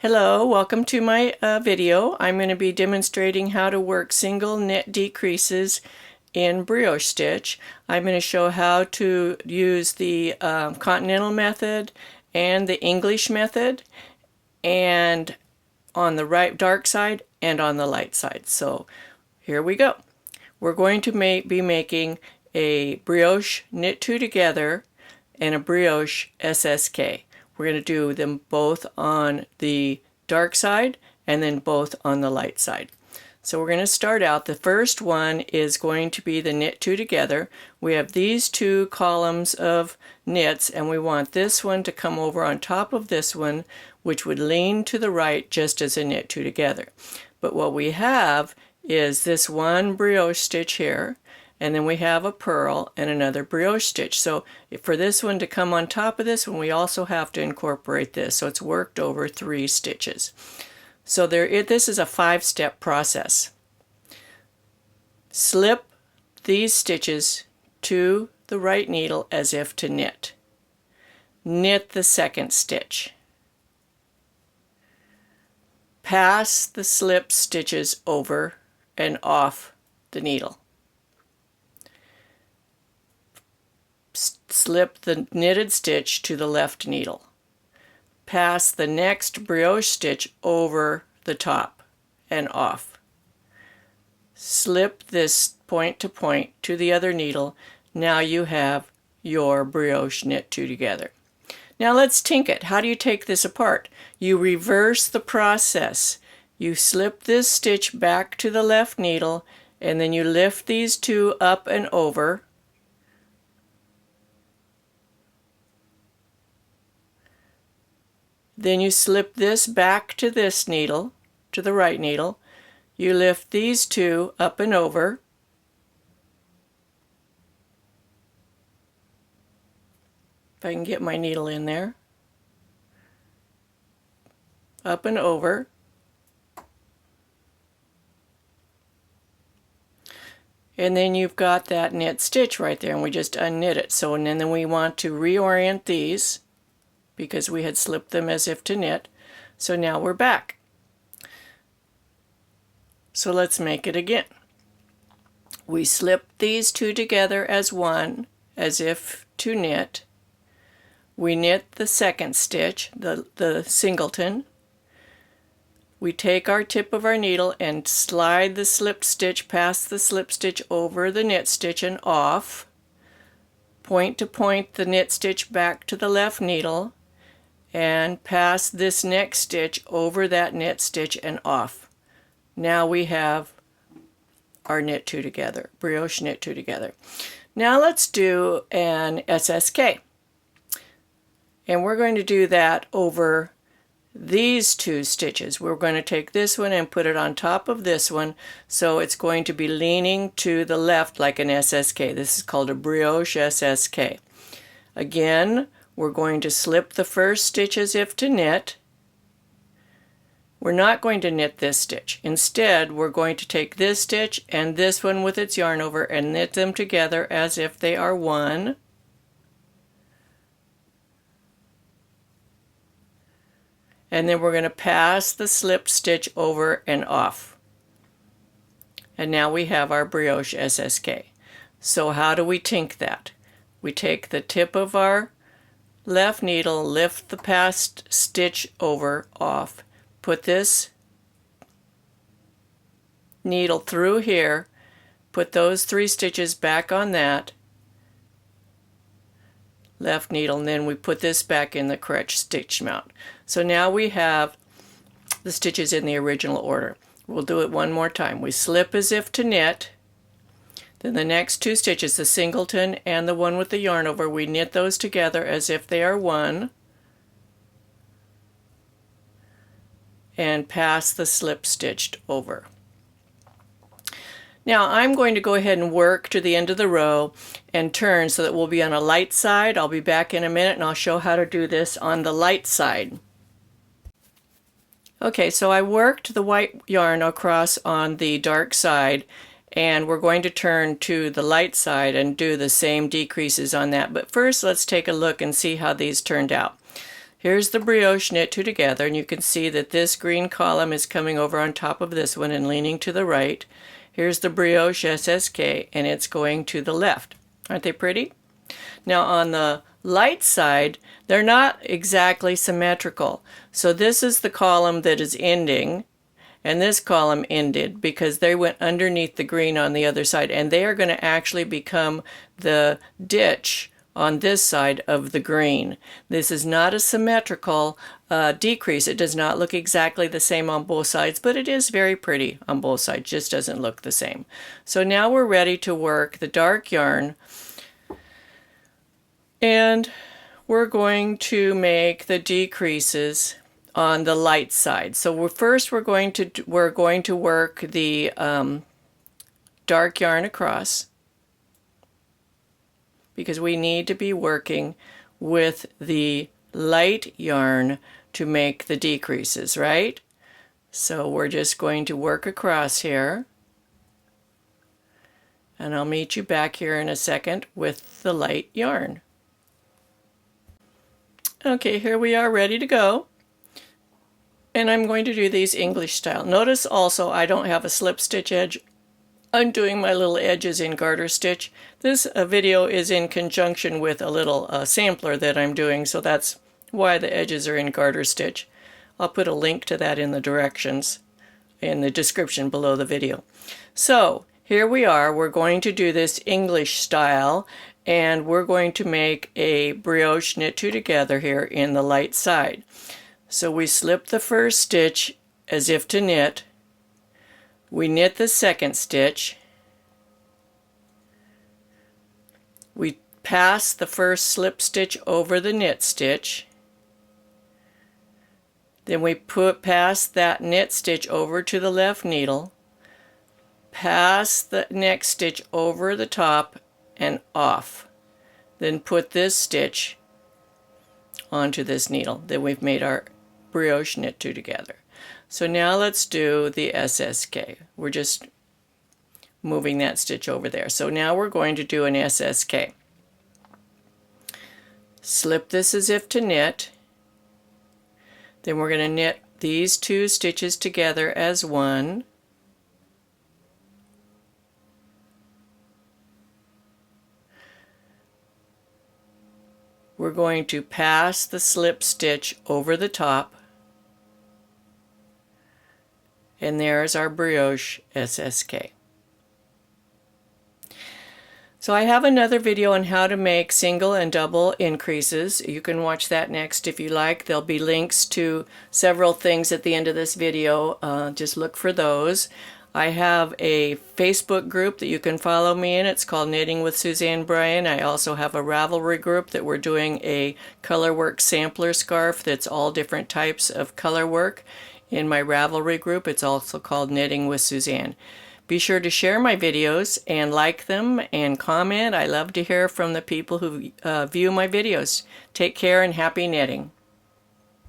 Hello, welcome to my video. I'm going to be demonstrating how to work single knit decreases in brioche stitch. I'm going to show how to use the continental method and the English method, and on the dark side and on the light side. So here we go. We're going to be making a brioche knit two together and a brioche SSK. We're going to do them both on the dark side and then both on the light side. So we're going to start out. The first one is going to be the knit two together. We have these two columns of knits, and we want this one to come over on top of this one, which would lean to the right just as a knit two together. But what we have is this one brioche stitch here, and then we have a purl and another brioche stitch. So for this one to come on top of this one, we also have to incorporate this. So it's worked over 3 stitches. So this is a 5-step process. Slip these stitches to the right needle as if to knit. Knit the second stitch. Pass the slip stitches over and off the needle. Slip the knitted stitch to the left needle. Pass the next brioche stitch over the top and off. Slip this point to point to the other needle. Now you have your brioche knit two together. Now let's tink it. How do you take this apart? You reverse the process. You slip this stitch back to the left needle, and then you lift these two up and over. Then you slip this back to this needle, to the right needle. You lift these two up and over. If I can get my needle in there. Up and over. And then you've got that knit stitch right there, and we just unknit it. So and then we want to reorient these, because we had slipped them as if to knit. So now we're back. So let's make it again. We slip these two together as one, as if to knit. We knit the second stitch, the singleton. We take our tip of our needle and slide the slipped stitch past the slip stitch over the knit stitch and off. Point to point the knit stitch back to the left needle, and pass this next stitch over that knit stitch and off. Now we have our knit two together, brioche knit two together. Now let's do an SSK. And we're going to do that over these two stitches. We're going to take this one and put it on top of this one, so it's going to be leaning to the left like an SSK. This is called a brioche SSK. Again, we're going to slip the first stitch as if to knit. We're not going to knit this stitch. Instead, we're going to take this stitch and this one with its yarn over and knit them together as if they are one. And then we're going to pass the slipped stitch over and off. And now we have our brioche SSK. So how do we tink that? We take the tip of our left needle, lift the past stitch over, off. Put this needle through here, put those 3 stitches back on that left needle, and then we put this back in the correct stitch mount. So now we have the stitches in the original order. We'll do it one more time. We slip as if to knit. Then the next 2 stitches, the singleton and the one with the yarn over, we knit those together as if they are one, and pass the slip stitched over. Now I'm going to go ahead and work to the end of the row and turn so that we'll be on a light side. I'll be back in a minute and I'll show how to do this on the light side. Okay, so I worked the white yarn across on the dark side, and we're going to turn to the light side and do the same decreases on that. But first, let's take a look and see how these turned out. Here's the brioche knit two together, and you can see that this green column is coming over on top of this one and leaning to the right. Here's the brioche SSK, and it's going to the left. Aren't they pretty? Now on the light side, they're not exactly symmetrical. So this is the column that is ending, and this column ended because they went underneath the green on the other side, and they are going to actually become the ditch on this side of the green. This is not a symmetrical decrease. It does not look exactly the same on both sides, but it is very pretty on both sides. Just doesn't look the same. So now we're ready to work the dark yarn, and we're going to make the decreases on the light side. So we're going to work the dark yarn across, because we need to be working with the light yarn to make the decreases, right? So we're just going to work across here, and I'll meet you back here in a second with the light yarn. Okay, here we are ready to go. And I'm going to do these English style. Notice also I don't have a slip stitch edge. I'm doing my little edges in garter stitch. This video is in conjunction with a little sampler that I'm doing, so that's why the edges are in garter stitch. I'll put a link to that in the directions in the description below the video. So here we are. We're going to do this English style, and we're going to make a brioche knit two together here in the light side. So we slip the first stitch as if to knit. We knit the second stitch. We pass the first slip stitch over the knit stitch. Then we pass that knit stitch over to the left needle. Pass the next stitch over the top and off. Then put this stitch onto this needle. Then we've made our brioche knit two together. So now let's do the SSK. We're just moving that stitch over there. So now we're going to do an SSK. Slip this as if to knit. Then we're going to knit these two stitches together as one. We're going to pass the slip stitch over the top. And there's our brioche SSK. So I have another video on how to make single and double increases. You can watch that next if you like. There'll be links to several things at the end of this video. Just look for those. I have a Facebook group that you can follow me in. It's called Knitting with Suzanne Bryan. I also have a Ravelry group that we're doing a colorwork sampler scarf that's all different types of color work. In my Ravelry group, it's also called Knitting with Suzanne. Be sure to share my videos and like them and comment. I love to hear from the people who view my videos. Take care and happy knitting.